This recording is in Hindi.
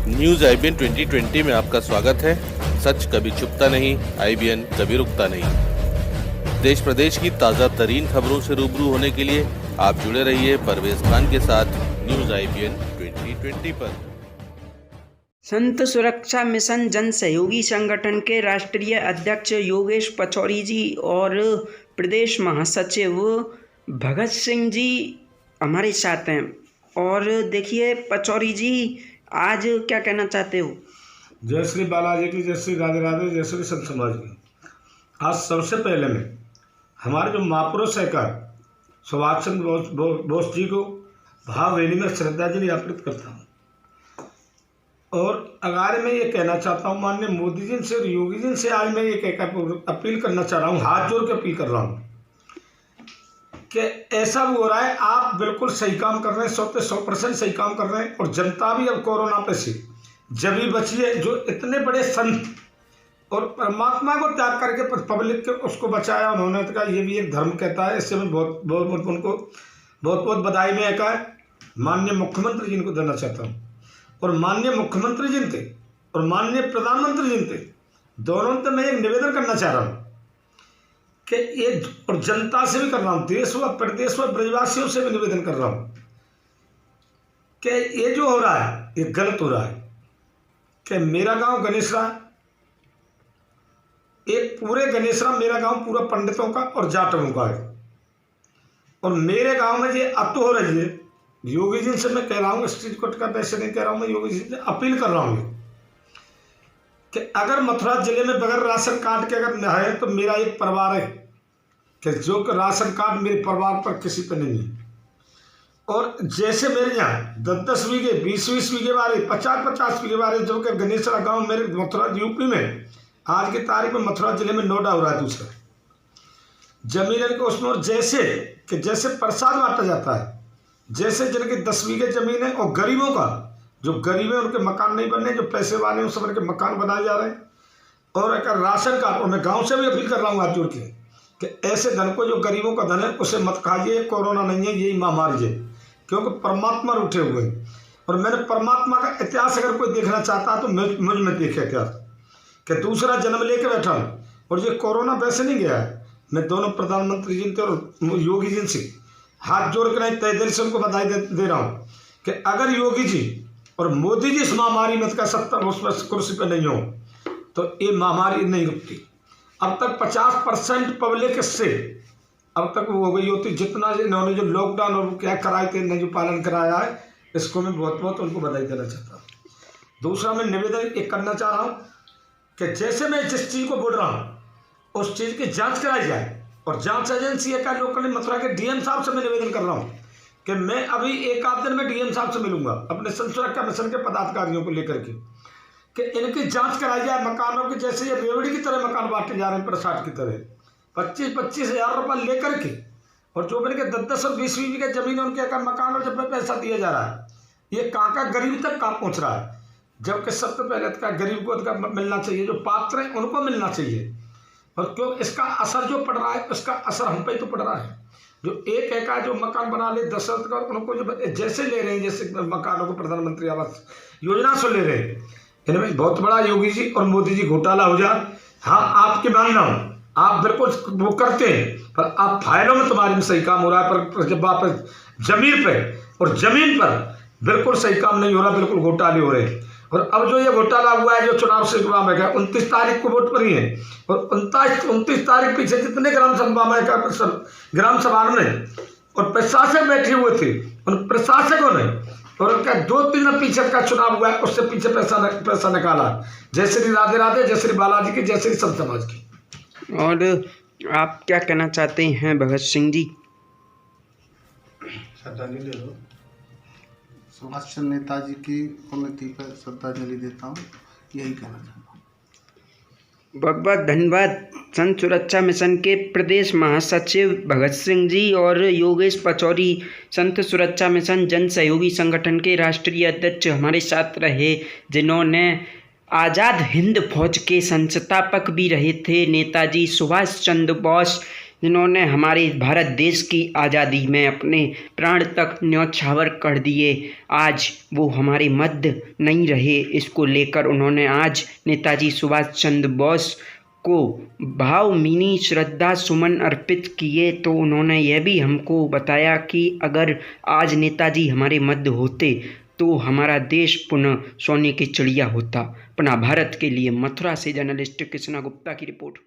न्यूज़ आईबीएन 2020 में आपका स्वागत है। सच कभी छुपता नहीं, आईबीएन कभी रुकता नहीं। देश प्रदेश की ताज़ा तरीन खबरों से रूबरू होने के लिए आप जुड़े रहिए परवेज खान के साथ न्यूज़ आईबीएन 2020 पर। संत सुरक्षा मिशन जन सहयोगी संगठन के राष्ट्रीय अध्यक्ष योगेश पचौरी जी और प्रदेश महासचिव भगत सिंह जी हमारे साथ हैं। और देखिए पचौरी जी, आज क्या कहना चाहते हो? जय श्री बालाजी की, जय श्री राधे राधे, जय श्री संत समाज की। आज सबसे पहले मैं हमारे जो महापुरुष सहकार सुभाष चंद्र बोस जी को भावभीनी में श्रद्धांजलि अर्पित करता हूँ। और अगर मैं ये कहना चाहता हूँ माननीय मोदी जी से और योगी जी से, आज मैं ये अपील करना चाह रहा हूँ, हाथ जोड़ के अपील कर रहा हूँ कि ऐसा भी हो रहा है, आप बिल्कुल सही काम कर रहे हैं, 100% सही काम कर रहे हैं। और जनता भी अब कोरोना पे से जब भी बची है, जो इतने बड़े संत और परमात्मा को त्याग करके पब्लिक के उसको बचाया उन्होंने, तो ये भी एक धर्म कहता है। इससे मैं बहुत बहुत उनको बहुत बहुत बधाई में का माननीय मुख्यमंत्री जी को देना चाहता हूँ। और माननीय मुख्यमंत्री जी थे और माननीय प्रधानमंत्री जी थे, दोनों से मैं एक निवेदन करना चाह रहा हूँ कि ये, और जनता से भी कर रहा हूँ, देश व प्रदेश व ब्रजवासियों से भी निवेदन कर रहा हूँ कि ये जो हो रहा है ये गलत हो रहा है। कि मेरा गांव गणेशरा, एक पूरे गणेशरा मेरा गांव पूरा पंडितों का और जाटवों का है। और मेरे गांव में ये अब तो हो रही है, योगी जी से मैं कह रहा हूँ, स्ट्रीट कोर्ट का पैसे नहीं कह रहा हूँ, मैं योगी जी से अपील कर रहा हूँ कि अगर मथुरा जिले में बगैर राशन कार्ड के अगर है तो मेरा एक परिवार है कि जो कि राशन कार्ड मेरे परिवार पर किसी पर नहीं है। और जैसे मेरे यहाँ 10-10 बीघे, 20-20 बीघे वाले, 50-50 बीघे वाले, जो कि गणेशरा गांव मेरे मथुरा यूपी में आज की तारीख में मथुरा जिले में नोएडा हो रहा है दूसरा जमीन को उसमें। और जैसे प्रसाद बांटा जाता है, जैसे जिनके 10 बीघे जमीन है और गरीबों का, जो गरीब है उनके मकान नहीं बनने, जो पैसे वाले हैं उन सब के मकान बनाए जा रहे हैं। और अगर राशन कार्ड, और मैं गाँव से भी अपील कर रहा हूँ हाथ जोड़ के कि ऐसे धन को, जो गरीबों का धन है, उसे मत खाइए। कोरोना नहीं है, यही महामारी है, क्योंकि परमात्मा रूठे हुए हैं। और मैंने परमात्मा का इतिहास अगर कोई देखना चाहता है तो मुझ में देखे इतिहास कि दूसरा जन्म लेके बैठा हूँ। और ये कोरोना वैसे नहीं गया है। मैं दोनों प्रधानमंत्री जी से और योगी जी से हाथ जोड़ कर तय दिल से उनको बधाई दे रहा हूँ कि अगर योगी जी और मोदी जी इस महामारी में का सत्ता उस कुर्सी पर नहीं हो तो ये महामारी नहीं रुकती। अब तक 50% पब्लिक से अब तक वो हो गई होती, जितना इन्होंने जो लॉकडाउन और क्या कराए थे, इन्होंने जो पालन कराया है, इसको मैं बहुत बहुत उनको बधाई देना चाहता हूँ। दूसरा मैं निवेदन एक करना चाह रहा हूँ कि जैसे मैं जिस चीज़ को बोल रहा हूँ उस चीज़ की जांच कराई जाए। और जांच एजेंसी का लोकल मथुरा के डीएम साहब से मैं निवेदन कर रहा हूँ कि मैं अभी एक आध दिन में डीएम साहब से मिलूंगा अपने संत सुरक्षा मिशन के पदाधिकारियों को लेकर के कि इनकी जांच कराई जाए मकानों की। जैसे ये रेवड़ी की तरह मकान बांटे जा रहे हैं, प्रसाद की तरह 25-25 हज़ार रुपये लेकर के, और जो मेरे के 10-10 और 20 बीघे की जमीन उनके अगर मकान और जब पैसा दिया जा रहा है, ये कहाँ का गरीब तक कहाँ पहुँच रहा है। जबकि सबसे पहले का गरीब को मिलना चाहिए, जो पात्र हैं उनको मिलना चाहिए। और क्यों इसका असर जो पड़ रहा है, उसका असर हम पे तो पड़ रहा है। जो एक एक जो मकान बना ले 10 का, उनको जो जैसे ले रहे हैं, जैसे मकानों को प्रधानमंत्री आवास योजना से ले रहे हैं, इनमें बहुत बड़ा योगी जी और मोदी जी घोटाला हो जाए। हाँ, आपके मानना हूँ, आप बिल्कुल वो करते हैं, पर आप फाइलों में तुम्हारे में सही काम हो रहा है, पर जब आप जमीन पे और जमीन पर बिल्कुल सही काम नहीं हो रहा, बिल्कुल घोटाले हो रहे हैं। और अब जो ये घोटाला हुआ है, जो चुनाव से जुड़ा है, 29 तारीख को वोट पड़ी है, और 29 तारीख पीछे जितने ग्राम सभा में और प्रशासक बैठे हुए थे, उन प्रशासकों ने और उनका 2-3% का चुनाव हुआ है, उससे पीछे पैसा निकाला। जय श्री राधे राधे, जय श्री बालाजी की, जय श्री संत समाज की। और आप क्या कहना चाहते हैं भगत सिंह जी? श्रद्धांजलि दो। सुभाष चंद्र नेताजी की पुण्यतिथि पर श्रद्धांजलि देता हूँ, यही कहना चाहता हूँ। बहुत बहुत धन्यवाद। संत सुरक्षा मिशन के प्रदेश महासचिव भगत सिंह जी और योगेश पचौरी, संत सुरक्षा मिशन जन सहयोगी संगठन के राष्ट्रीय अध्यक्ष हमारे साथ रहे, जिन्होंने आज़ाद हिंद फौज के संस्थापक भी रहे थे नेताजी सुभाष चंद्र बोस जिन्होंने हमारे भारत देश की आज़ादी में अपने प्राण तक न्यौछावर कर दिए, आज वो हमारे मध्य नहीं रहे। इसको लेकर उन्होंने आज नेताजी सुभाष चंद्र बोस को भावभीनी श्रद्धा सुमन अर्पित किए। तो उन्होंने यह भी हमको बताया कि अगर आज नेताजी हमारे मध्य होते तो हमारा देश पुनः सोने की चिड़िया होता। पुनः भारत के लिए मथुरा से जर्नलिस्ट कृष्णा गुप्ता की रिपोर्ट।